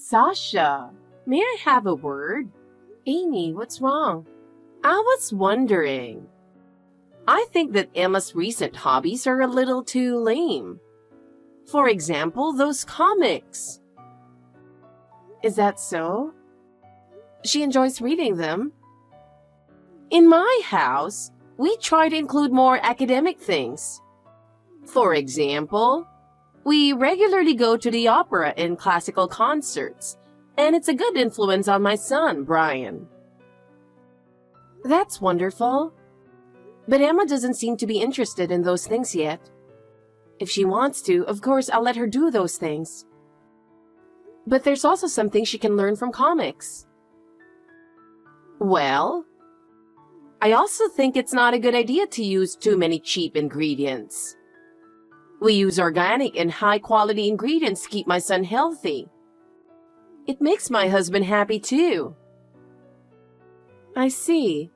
Sasha, may I have a word? Amy, what's wrong? I was wondering. I think that Emma's recent hobbies are a little too lame. For example, those comics. Is that so? She enjoys reading them. In my house, we try to include more academic things. For example, we regularly go to the opera and classical concerts, and it's a good influence on my son, Brian. That's wonderful. But Emma doesn't seem to be interested in those things yet. If she wants to, of course, I'll let her do those things. But there's also something she can learn from comics. Well, I also think it's not a good idea to use too many cheap ingredients. We use organic and high-quality ingredients to keep my son healthy. It makes my husband happy too. I see.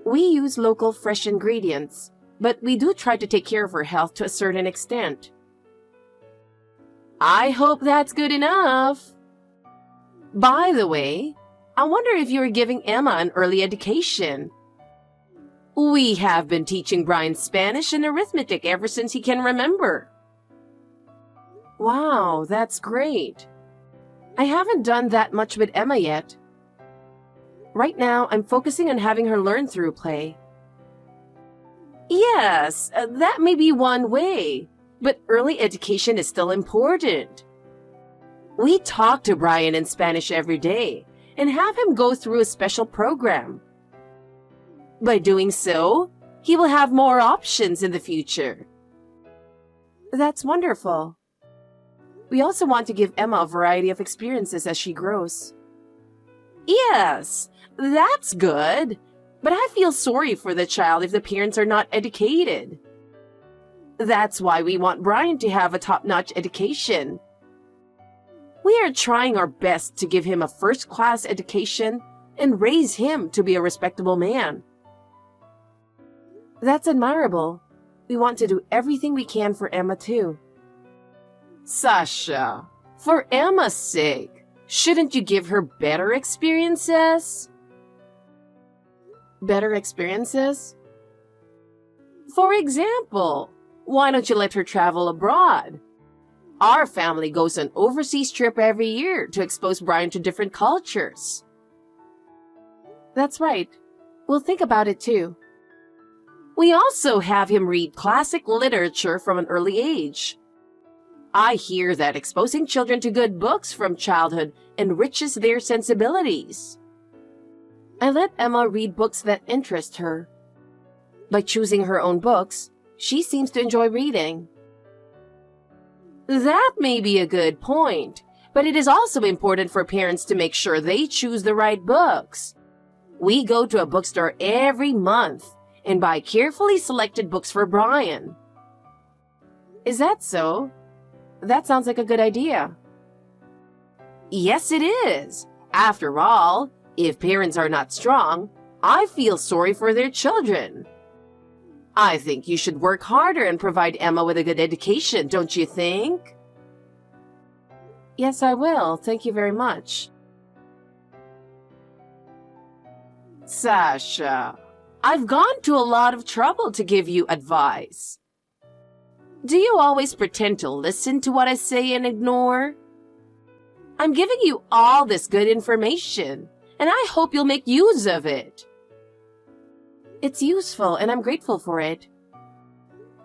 We use local fresh ingredients, but we do try to take care of her health to a certain extent. I hope that's good enough. By the way, I wonder if you're giving Emma an early education. We have been teaching Brian Spanish and arithmetic ever since he can remember. Wow, that's great. I haven't done that much with Emma yet. Right now, I'm focusing on having her learn through play. Yes, that may be one way, but early education is still important. We talk to Brian in Spanish every day and have him go through a special program. By doing so, he will have more options in the future. That's wonderful. We also want to give Emma a variety of experiences as she grows. Yes, that's good, but I feel sorry for the child if the parents are not educated. That's why we want Brian to have a top-notch education. We are trying our best to give him a first-class education and raise him to be a respectable man. That's admirable. We want to do everything we can for Emma too. Sasha, for Emma's sake, shouldn't you give her better experiences? Better experiences? For example, why don't you let her travel abroad? Our family goes on overseas trip every year to expose Brian to different cultures. That's right. We'll think about it too. We also have him read classic literature from an early age. I hear that exposing children to good books from childhood enriches their sensibilities. I let Emma read books that interest her. By choosing her own books, she seems to enjoy reading. That may be a good point, but it is also important for parents to make sure they choose the right books. We go to a bookstore every month and buy carefully selected books for Brian. Is that so? That sounds like a good idea. Yes, it is. After all, if parents are not strong, I feel sorry for their children. I think you should work harder and provide Emma with a good education, don't you think? Yes, I will. Thank you very much. Sasha, I've gone to a lot of trouble to give you advice. Do you always pretend to listen to what I say and ignore? I'm giving you all this good information, and I hope you'll make use of it. It's useful, and I'm grateful for it.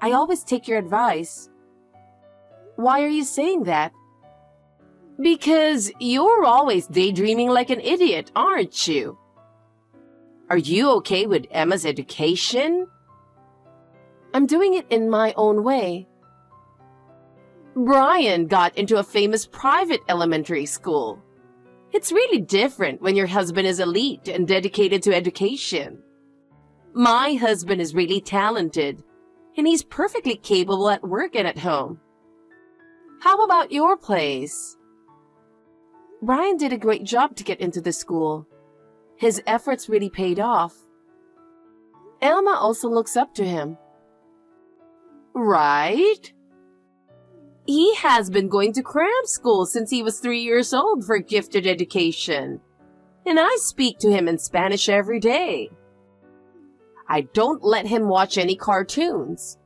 I always take your advice. Why are you saying that? Because you're always daydreaming like an idiot, aren't you? Are you okay with Emma's education? I'm doing it in my own way. Brian got into a famous private elementary school. It's really different when your husband is elite and dedicated to education. My husband is really talented, and he's perfectly capable at work and at home. How about your place? Brian did a great job to get into the school. His efforts really paid off. Elma also looks up to him. Right? He has been going to cram school since he was 3 years old for gifted education, and I speak to him in Spanish every day. I don't let him watch any cartoons.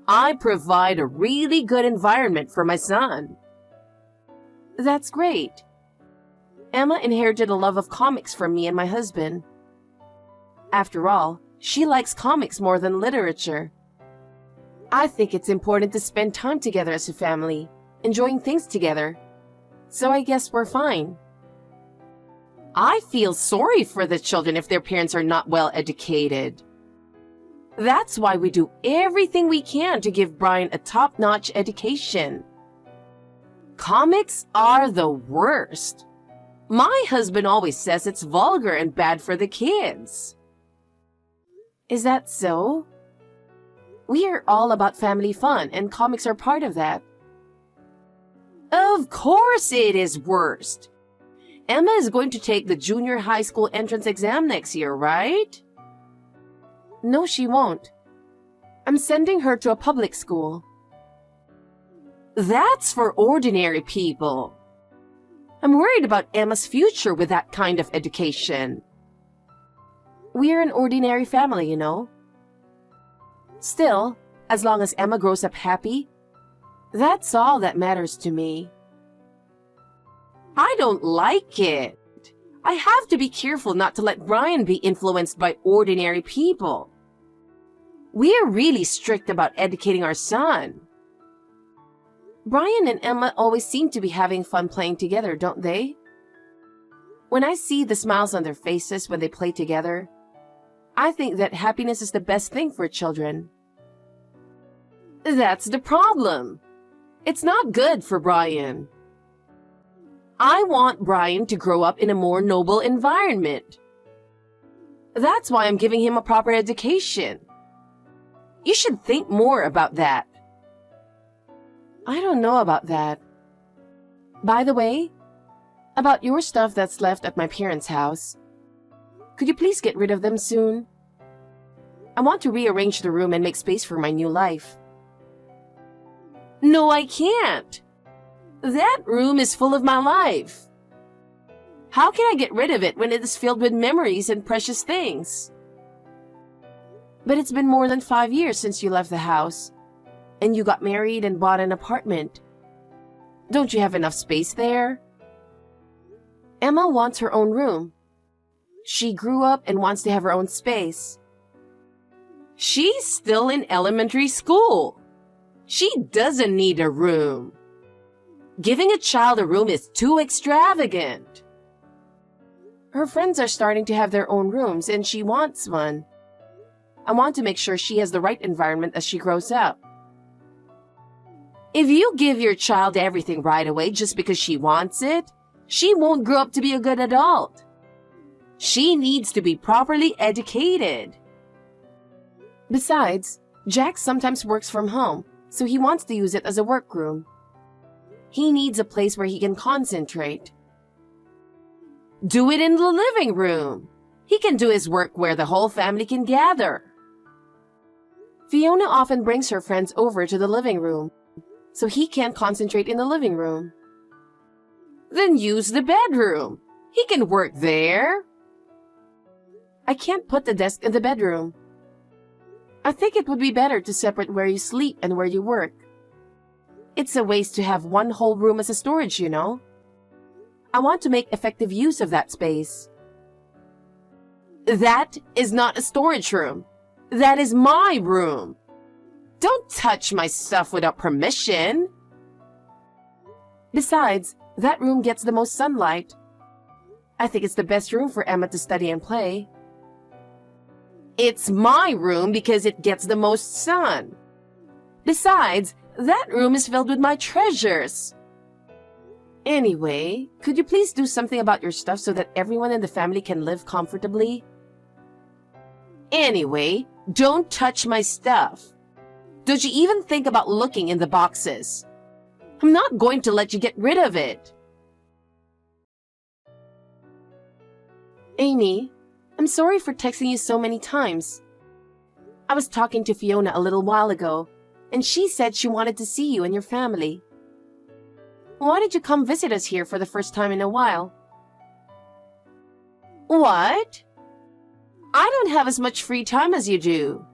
I provide a really good environment for my son. That's great. Emma inherited a love of comics from me and my husband. After all, she likes comics more than literature. I think it's important to spend time together as a family, enjoying things together. So I guess we're fine. I feel sorry for the children if their parents are not well educated. That's why we do everything we can to give Brian a top-notch education. Comics are the worst. My husband always says it's vulgar and bad for the kids. Is that so? We are all about family fun, and comics are part of that. Of course it is worst. Emma is going to take the junior high school entrance exam next year, right? No, she won't. I'm sending her to a public school. That's for ordinary people. I'm worried about Emma's future with that kind of education. We're an ordinary family, you know. Still, as long as Emma grows up happy, that's all that matters to me. I don't like it. I have to be careful not to let Brian be influenced by ordinary people. We're really strict about educating our son. Brian and Emma always seem to be having fun playing together, don't they? When I see the smiles on their faces when they play together, I think that happiness is the best thing for children. That's the problem. It's not good for Brian. I want Brian to grow up in a more noble environment. That's why I'm giving him a proper education. You should think more about that. I don't know about that. By the way, about your stuff that's left at my parents' house, could you please get rid of them soon? I want to rearrange the room and make space for my new life. No, I can't. That room is full of my life. How can I get rid of it when it is filled with memories and precious things? But it's been more than 5 years since you left the house, and you got married and bought an apartment. Don't you have enough space there? Emma wants her own room. She grew up and wants to have her own space. She's still in elementary school. She doesn't need a room. Giving a child a room is too extravagant. Her friends are starting to have their own rooms and she wants one. I want to make sure she has the right environment as she grows up. If you give your child everything right away just because she wants it, she won't grow up to be a good adult. She needs to be properly educated. Besides, Jack sometimes works from home, so he wants to use it as a workroom. He needs a place where he can concentrate. Do it in the living room. He can do his work where the whole family can gather. Fiona often brings her friends over to the living room, so he can't concentrate in the living room. Then use the bedroom. He can work there. I can't put the desk in the bedroom. I think it would be better to separate where you sleep and where you work. It's a waste to have one whole room as a storage, you know. I want to make effective use of that space. That is not a storage room. That is my room. Don't touch my stuff without permission. Besides, that room gets the most sunlight. I think it's the best room for Emma to study and play. It's my room because it gets the most sun. Besides, that room is filled with my treasures. Anyway, could you please do something about your stuff so that everyone in the family can live comfortably? Anyway, don't touch my stuff. Don't you even think about looking in the boxes. I'm not going to let you get rid of it. Amy, I'm sorry for texting you so many times. I was talking to Fiona a little while ago, and she said she wanted to see you and your family. Why did you come visit us here for the first time in a while? What? I don't have as much free time as you do.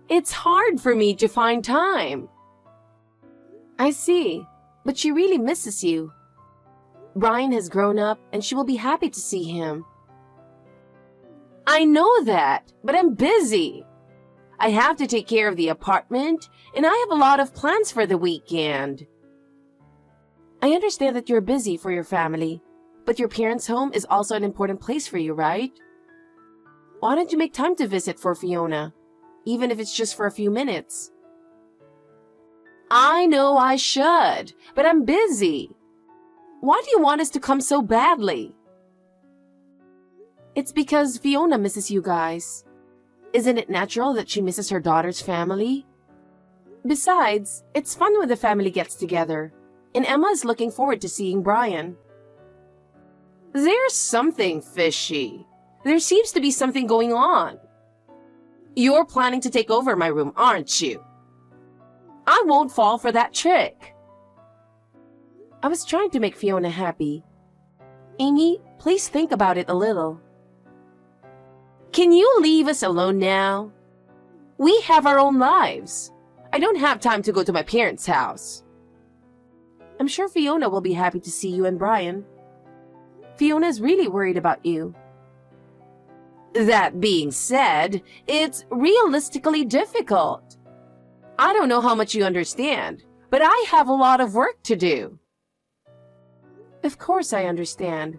It's hard for me to find time. I see, but she really misses you. Brian has grown up and she will be happy to see him. I know that, but I'm busy. I have to take care of the apartment and I have a lot of plans for the weekend. I understand that you're busy for your family, but your parents' home is also an important place for you, right? Why don't you make time to visit for Fiona, even if it's just for a few minutes? I know I should, but I'm busy. Why do you want us to come so badly? It's because Fiona misses you guys. Isn't it natural that she misses her daughter's family? Besides, it's fun when the family gets together, and Emma is looking forward to seeing Brian. There's something fishy. There seems to be something going on. You're planning to take over my room, aren't you? I won't fall for that trick. I was trying to make Fiona happy. Amy, please think about it a little. Can you leave us alone now? We have our own lives. I don't have time to go to my parents' house. I'm sure Fiona will be happy to see you and Brian. Fiona's really worried about you. That being said, it's realistically difficult. I don't know how much you understand, but I have a lot of work to do. Of course I understand.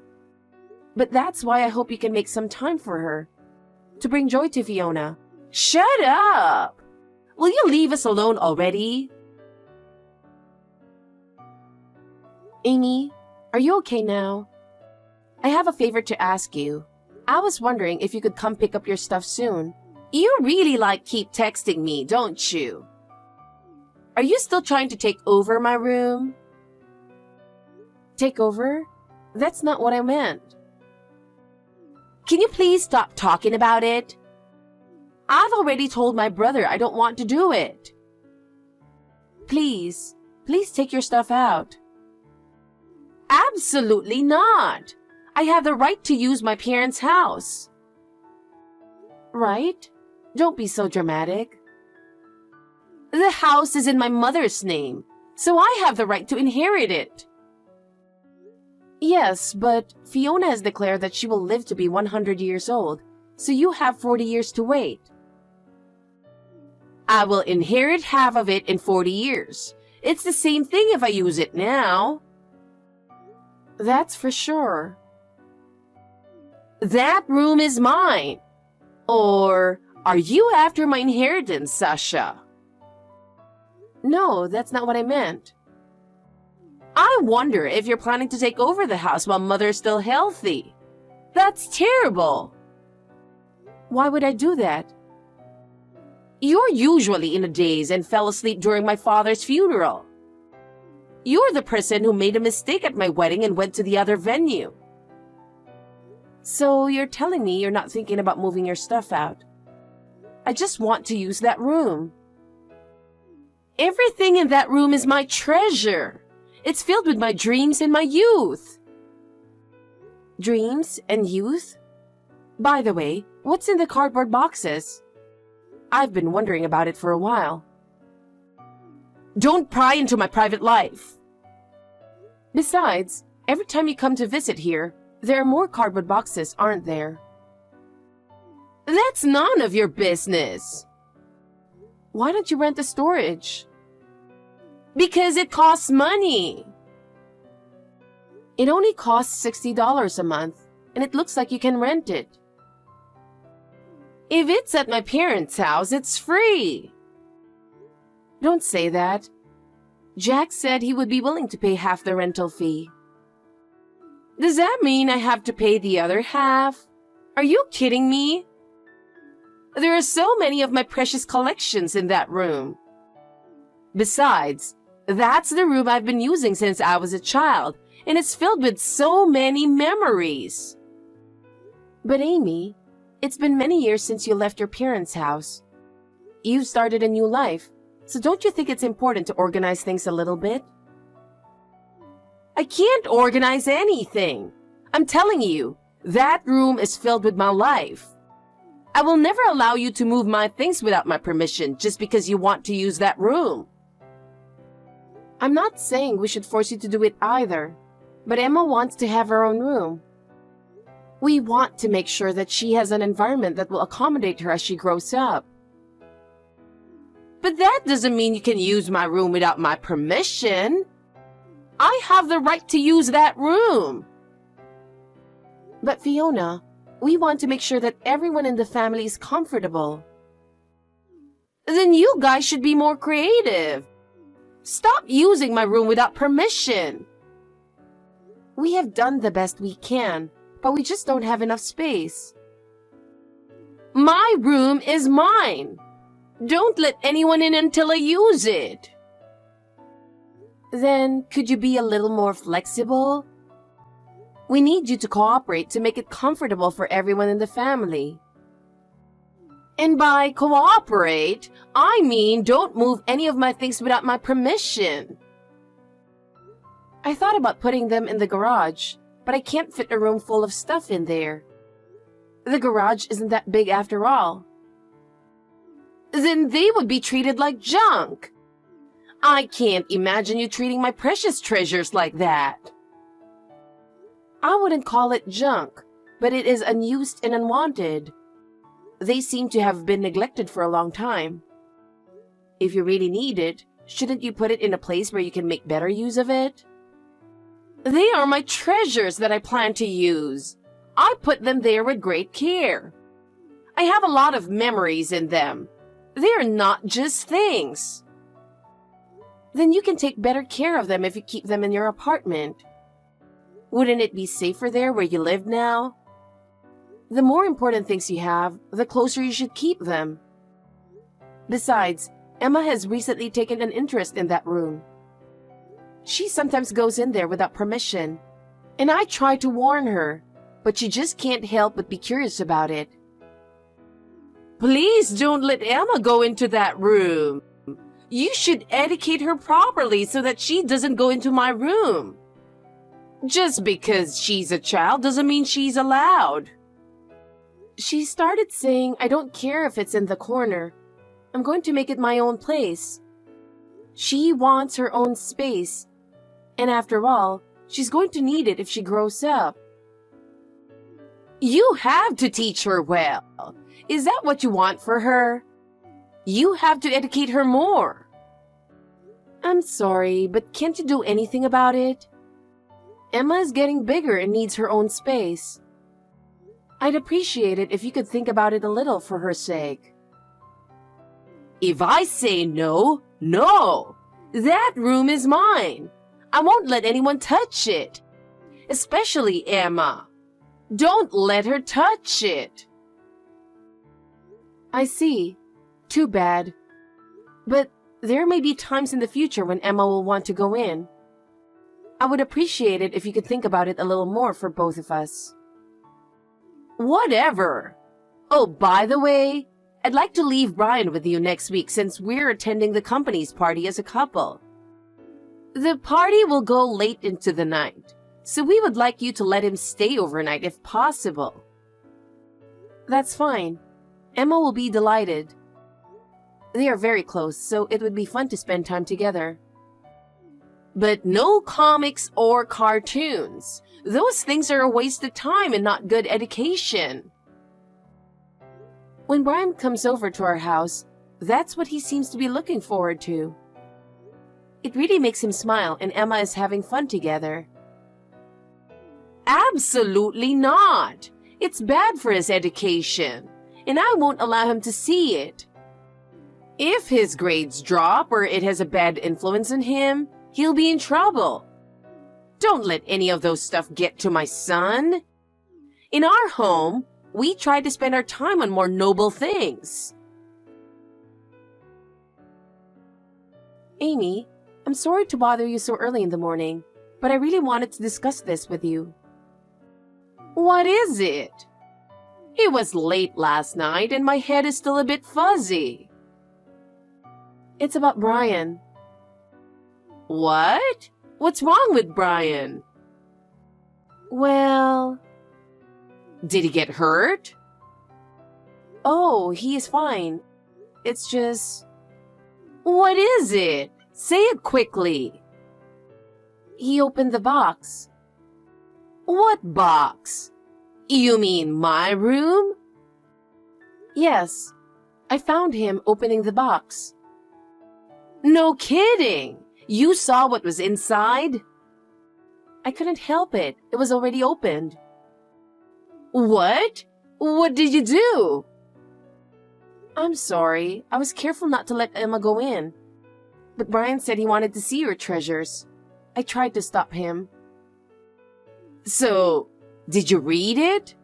But that's why I hope you can make some time for her. To bring joy to Fiona. Shut up! Will you leave us alone already? Amy, are you okay now? I have a favor to ask you. I was wondering if you could come pick up your stuff soon. You really keep texting me, don't you? Are you still trying to take over my room? Take over? That's not what I meant. Can you please stop talking about it? I've already told my brother I don't want to do it. Please take your stuff out. Absolutely not. I have the right to use my parents' house. Right? Don't be so dramatic. The house is in my mother's name, so I have the right to inherit it. Yes, but Fiona has declared that she will live to be 100 years old, so you have 40 years to wait. I will inherit half of it in 40 years. It's the same thing if I use it now. That's for sure. That room is mine. Or are you after my inheritance, Sasha? No, that's not what I meant. I wonder if you're planning to take over the house while Mother's still healthy. That's terrible. Why would I do that? You're usually in a daze and fell asleep during my father's funeral. You're the person who made a mistake at my wedding and went to the other venue. So you're telling me you're not thinking about moving your stuff out. I just want to use that room. Everything in that room is my treasure. It's filled with my dreams and my youth. Dreams and youth? By the way, what's in the cardboard boxes? I've been wondering about it for a while. Don't pry into my private life. Besides, every time you come to visit here, there are more cardboard boxes, aren't there? That's none of your business. Why don't you rent the storage? Because it costs money. It only costs $60 a month, and it looks like you can rent it. If it's at my parents' house, it's free. Don't say that. Jack said he would be willing to pay half the rental fee. Does that mean I have to pay the other half? Are you kidding me? There are so many of my precious collections in that room. Besides, that's the room I've been using since I was a child, and it's filled with so many memories. But Amy, it's been many years since you left your parents' house. You've started a new life, So don't you think it's important to organize things a little bit? I can't organize anything. I'm telling you, that room is filled with my life. I will never allow you to move my things without my permission just because you want to use that room. I'm not saying we should force you to do it either, but Emma wants to have her own room. We want to make sure that she has an environment that will accommodate her as she grows up. But that doesn't mean you can use my room without my permission. I have the right to use that room. But Fiona, we want to make sure that everyone in the family is comfortable. Then you guys should be more creative. Stop using my room without permission. We have done the best we can, but we just don't have enough space. My room is mine. Don't let anyone in until I use it. Then, could you be a little more flexible? We need you to cooperate to make it comfortable for everyone in the family. And by cooperate, I mean don't move any of my things without my permission. I thought about putting them in the garage, but I can't fit a room full of stuff in there. The garage isn't that big after all. Then they would be treated like junk. I can't imagine you treating my precious treasures like that. I wouldn't call it junk, but it is unused and unwanted. They seem to have been neglected for a long time. If you really need it, shouldn't you put it in a place where you can make better use of it? They are my treasures that I plan to use. I put them there with great care. I have a lot of memories in them. They are not just things. Then you can take better care of them if you keep them in your apartment. Wouldn't it be safer there where you live now? The more important things you have, the closer you should keep them. Besides, Emma has recently taken an interest in that room. She sometimes goes in there without permission, and I try to warn her, but she just can't help but be curious about it. Please don't let Emma go into that room. You should educate her properly so that she doesn't go into my room. Just because she's a child doesn't mean she's allowed. She started saying, I don't care if it's in the corner. I'm going to make it my own place. She wants her own space. And after all, she's going to need it if she grows up. You have to teach her well. Is that what you want for her? You have to educate her more. I'm sorry, but can't you do anything about it? Emma is getting bigger and needs her own space. I'd appreciate it if you could think about it a little for her sake. If I say no, no. That room is mine. I won't let anyone touch it. Especially Emma. Don't let her touch it. I see. Too bad. But there may be times in the future when Emma will want to go in. I would appreciate it if you could think about it a little more for both of us. Whatever. Oh, by the way, I'd like to leave Brian with you next week since we're attending the company's party as a couple. The party will go late into the night, so we would like you to let him stay overnight if possible. That's fine. Emma will be delighted. They are very close, so it would be fun to spend time together. But no comics or cartoons. Those things are a waste of time and not good education. When Brian comes over to our house, that's what he seems to be looking forward to. It really makes him smile and Emma is having fun together. Absolutely not. It's bad for his education, and I won't allow him to see it. If his grades drop or it has a bad influence on him, he'll be in trouble. Don't let any of those stuff get to my son. In our home, we try to spend our time on more noble things. Amy, I'm sorry to bother you so early in the morning, but I really wanted to discuss this with you. What is it? It was late last night and my head is still a bit fuzzy. It's about Brian. What? What's wrong with Brian? Well... Did he get hurt? Oh, he is fine. It's just... What is it? Say it quickly. He opened the box. What box? You mean my room? Yes. I found him opening the box. No kidding! You saw what was inside? I couldn't help it. It was already opened. What? What did you do? I'm sorry. I was careful not to let Emma go in. But Brian said he wanted to see your treasures. I tried to stop him. So, did you read it?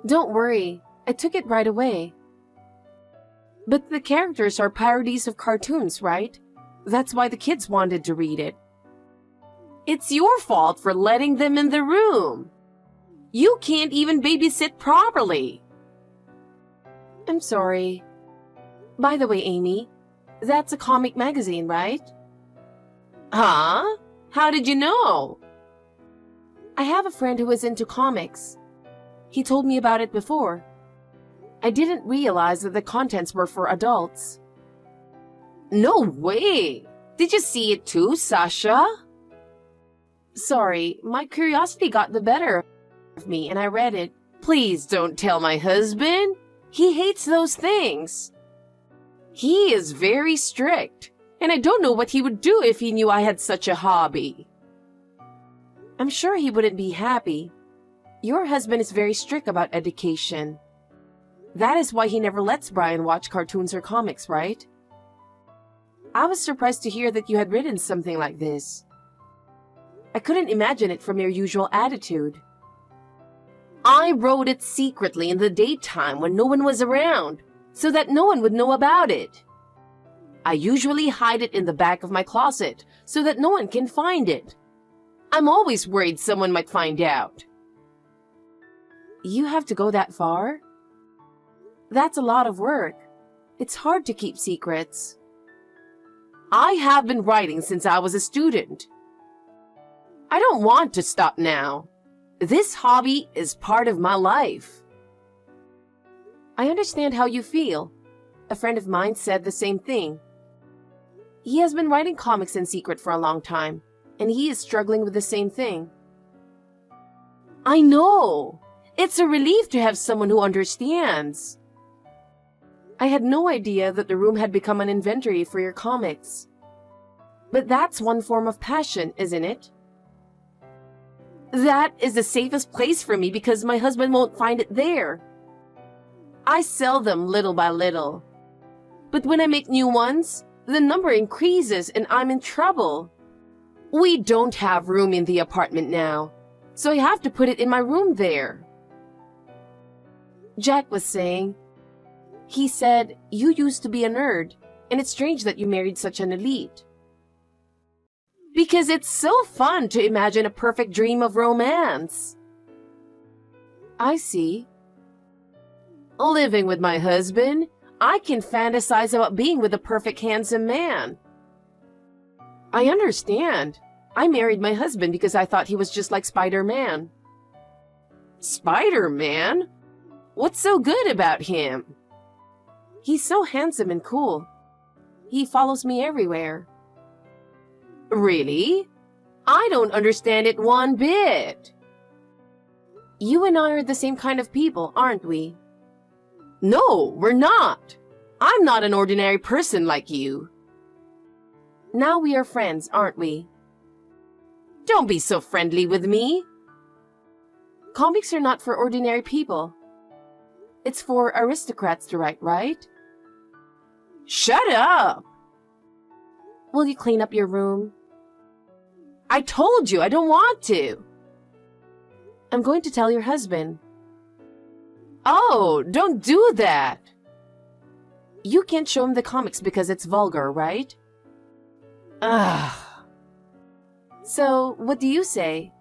Don't worry. I took it right away. But the characters are parodies of cartoons, right? That's why the kids wanted to read it. It's your fault for letting them in the room. You can't even babysit properly. I'm sorry. By the way, Amy, that's a comic magazine, right? Huh? How did you know? I have a friend who is into comics. He told me about it before. I didn't realize that the contents were for adults. No way! Did you see it too, Sasha? Sorry, my curiosity got the better of me and I read it. Please don't tell my husband. He hates those things. He is very strict, and I don't know what he would do if he knew I had such a hobby. I'm sure he wouldn't be happy. Your husband is very strict about education. That is why he never lets Brian watch cartoons or comics, right? I was surprised to hear that you had written something like this. I couldn't imagine it from your usual attitude. I wrote it secretly in the daytime when no one was around, so that no one would know about it. I usually hide it in the back of my closet so that no one can find it. I'm always worried someone might find out. You have to go that far? That's a lot of work. It's hard to keep secrets. I have been writing since I was a student. I don't want to stop now. This hobby is part of my life. I understand how you feel. A friend of mine said the same thing. He has been writing comics in secret for a long time, and he is struggling with the same thing. I know. It's a relief to have someone who understands. I had no idea that the room had become an inventory for your comics. But that's one form of passion, isn't it? That is the safest place for me because my husband won't find it there. I sell them little by little. But when I make new ones, the number increases and I'm in trouble. We don't have room in the apartment now, so I have to put it in my room there. Jack was saying, he said, you used to be a nerd, and it's strange that you married such an elite. Because it's so fun to imagine a perfect dream of romance. I see. Living with my husband, I can fantasize about being with a perfect handsome man. I understand. I married my husband because I thought he was just like Spider-Man. Spider-Man? What's so good about him? He's so handsome and cool. He follows me everywhere. Really? I don't understand it one bit. You and I are the same kind of people, aren't we? No, we're not. I'm not an ordinary person like you. Now we are friends, aren't we? Don't be so friendly with me. Comics are not for ordinary people. It's for aristocrats to write, right? Shut up! Will you clean up your room? I told you I don't want to. I'm going to tell your husband. Oh, don't do that. You can't show him the comics because it's vulgar, right? Ugh. So, what do you say?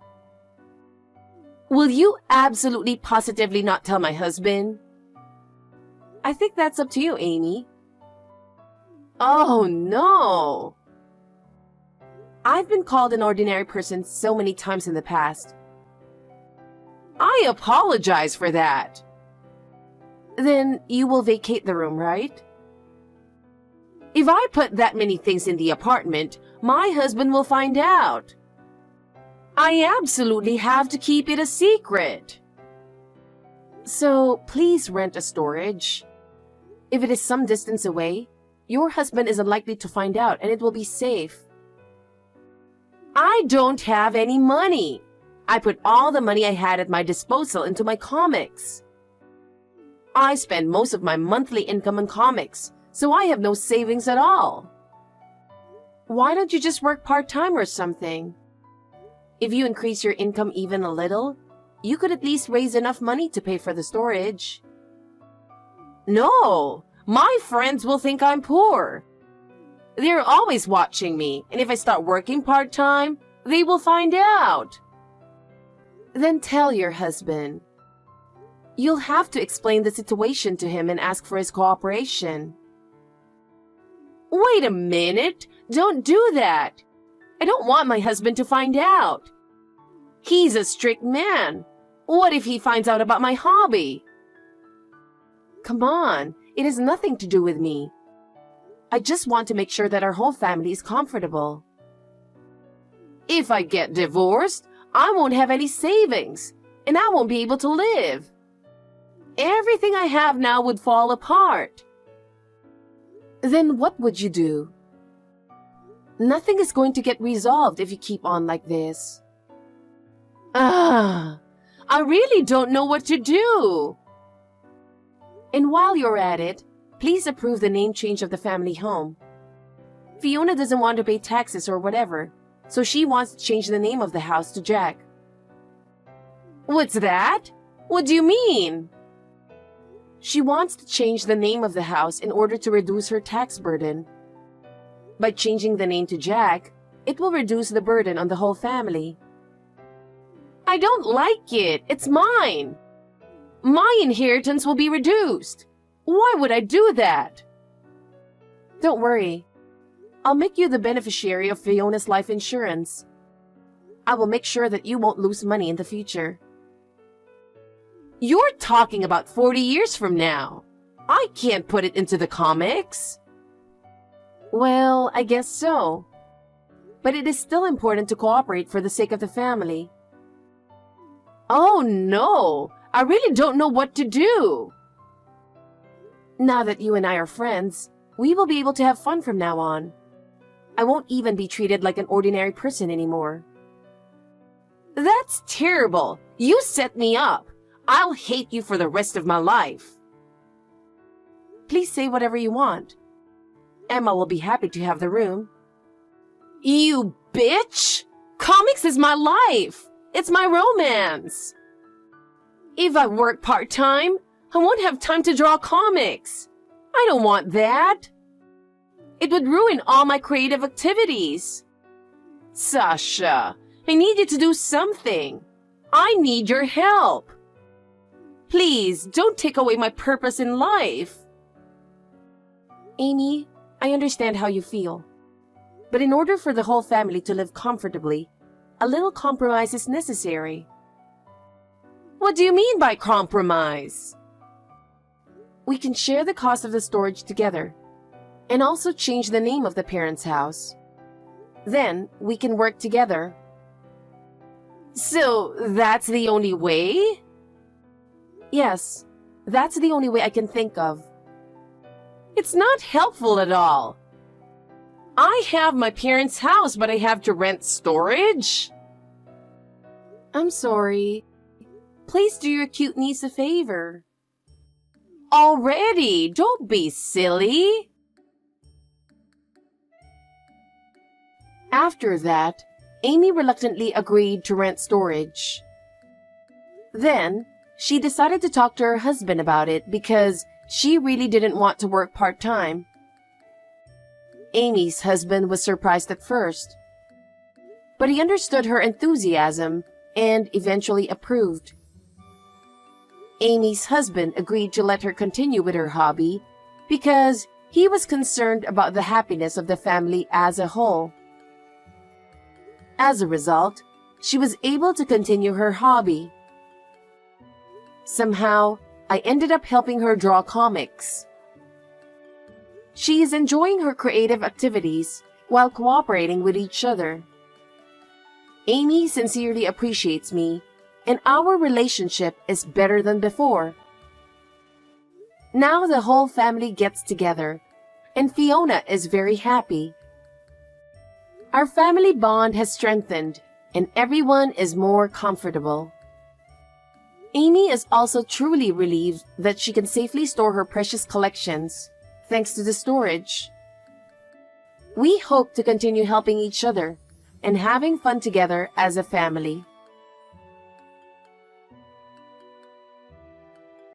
Will you absolutely positively not tell my husband? I think that's up to you, Amy. Oh no! I've been called an ordinary person so many times in the past. I apologize for that. Then you will vacate the room, right? If I put that many things in the apartment, my husband will find out. I absolutely have to keep it a secret. So please rent a storage. If it is some distance away, your husband is unlikely to find out and it will be safe. I don't have any money. I put all the money I had at my disposal into my comics. I spend most of my monthly income on comics, so I have no savings at all. Why don't you just work part-time or something? If you increase your income even a little, you could at least raise enough money to pay for the storage. No, my friends will think I'm poor. They're always watching me, and if I start working part-time, they will find out. Then tell your husband. You'll have to explain the situation to him and ask for his cooperation. Wait a minute! Don't do that! I don't want my husband to find out. He's a strict man. What if he finds out about my hobby? Come on, it has nothing to do with me. I just want to make sure that our whole family is comfortable. If I get divorced, I won't have any savings, and I won't be able to live. Everything I have now would fall apart. Then what would you do? Nothing is going to get resolved if you keep on like this. I really don't know what to do. And while you're at it, please approve the name change of the family home. Fiona doesn't want to pay taxes or whatever, so she wants to change the name of the house to Jack. What's that? What do you mean? She wants to change the name of the house in order to reduce her tax burden. By changing the name to Jack, it will reduce the burden on the whole family. I don't like it. It's mine. My inheritance will be reduced. Why would I do that? Don't worry. I'll make you the beneficiary of Fiona's life insurance. I will make sure that you won't lose money in the future. You're talking about 40 years from now. I can't put it into the comics. Well, I guess so. But it is still important to cooperate for the sake of the family. Oh no! I really don't know what to do. Now that you and I are friends, we will be able to have fun from now on. I won't even be treated like an ordinary person anymore. That's terrible. You set me up. I'll hate you for the rest of my life. Please say whatever you want. Emma will be happy to have the room. You bitch! Comics is my life. It's my romance. If I work part-time, I won't have time to draw comics. I don't want that. It would ruin all my creative activities. Sasha, I need you to do something. I need your help. Please, don't take away my purpose in life. Amy, I understand how you feel. But in order for the whole family to live comfortably, a little compromise is necessary. What do you mean by compromise? We can share the cost of the storage together, and also change the name of the parents' house. Then we can work together. So that's the only way? Yes, that's the only way I can think of. It's not helpful at all. I have my parents' house, but I have to rent storage? I'm sorry. Please do your cute niece a favor. Already, don't be silly. After that, Amy reluctantly agreed to rent storage. Then, she decided to talk to her husband about it because she really didn't want to work part-time. Amy's husband was surprised at first, but he understood her enthusiasm and eventually approved. Amy's husband agreed to let her continue with her hobby because He was concerned about the happiness of the family as a whole. As a result, she was able to continue her hobby. Somehow, I ended up helping her draw comics. She is enjoying her creative activities while cooperating with each other. Amy sincerely appreciates me, and our relationship is better than before. Now the whole family gets together, and Fiona is very happy. Our family bond has strengthened, and everyone is more comfortable. Amy is also truly relieved that she can safely store her precious collections, thanks to the storage. We hope to continue helping each other and having fun together as a family.